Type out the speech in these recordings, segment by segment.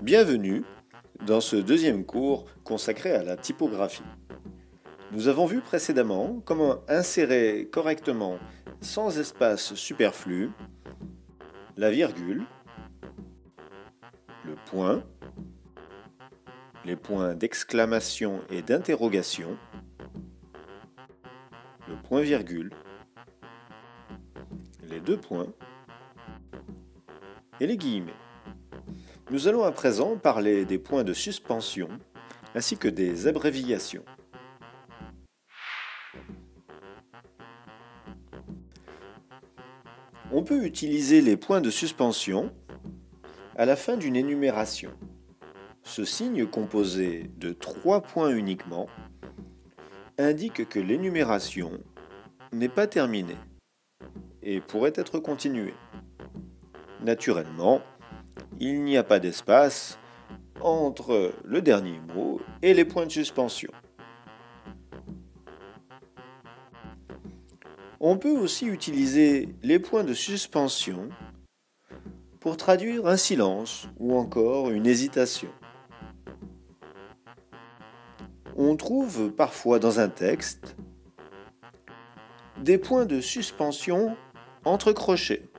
Bienvenue dans ce deuxième cours consacré à la typographie. Nous avons vu précédemment comment insérer correctement, sans espace superflu, la virgule, le point, les points d'exclamation et d'interrogation, le point-virgule, les deux points et les guillemets. Nous allons à présent parler des points de suspension ainsi que des abréviations. On peut utiliser les points de suspension à la fin d'une énumération. Ce signe composé de 3 points uniquement indique que l'énumération n'est pas terminée et pourrait être continuée. Naturellement, il n'y a pas d'espace entre le dernier mot et les points de suspension. On peut aussi utiliser les points de suspension pour traduire un silence ou encore une hésitation. On trouve parfois dans un texte des points de suspension entre crochets.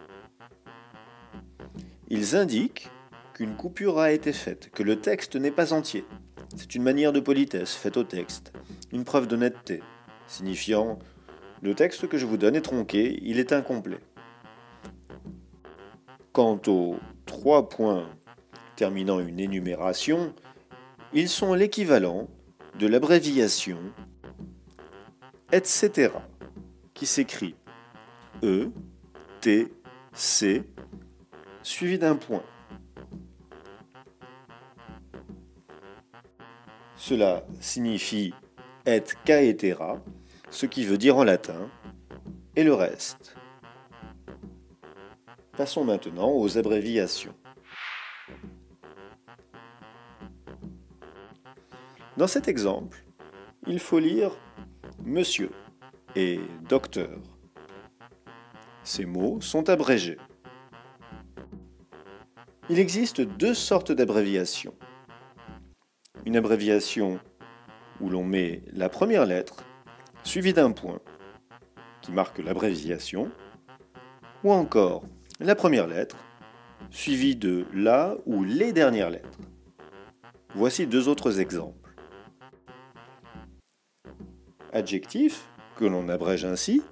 Ils indiquent qu'une coupure a été faite, que le texte n'est pas entier. C'est une manière de politesse faite au texte, une preuve d'honnêteté, signifiant « le texte que je vous donne est tronqué, il est incomplet ». Quant aux 3 points terminant une énumération, ils sont l'équivalent de l'abréviation « etc.» qui s'écrit E, T, C, suivi d'un point. Cela signifie et caetera, ce qui veut dire en latin « et le reste ». Passons maintenant aux abréviations. Dans cet exemple, il faut lire « monsieur » et « docteur ». Ces mots sont abrégés. Il existe 2 sortes d'abréviations. Une abréviation où l'on met la première lettre suivie d'un point qui marque l'abréviation, ou encore la première lettre suivie de la ou les dernières lettres. Voici 2 autres exemples. Adjectif, que l'on abrège ainsi,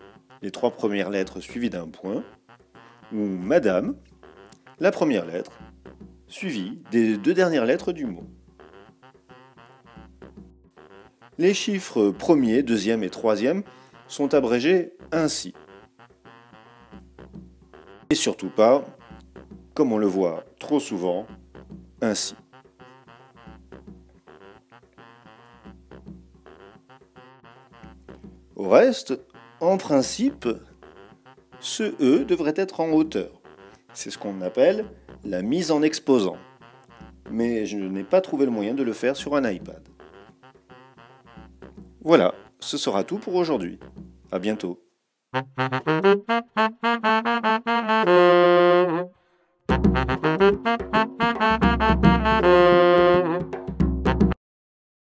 les 3 premières lettres suivies d'un point, ou madame, la première lettre, suivie des 2 dernières lettres du mot. Les chiffres premier, deuxième et troisième sont abrégés ainsi. Et surtout pas, comme on le voit trop souvent, ainsi. Au reste, en principe, ce E devrait être en hauteur. C'est ce qu'on appelle la mise en exposant. Mais je n'ai pas trouvé le moyen de le faire sur un iPad. Voilà, ce sera tout pour aujourd'hui. À bientôt.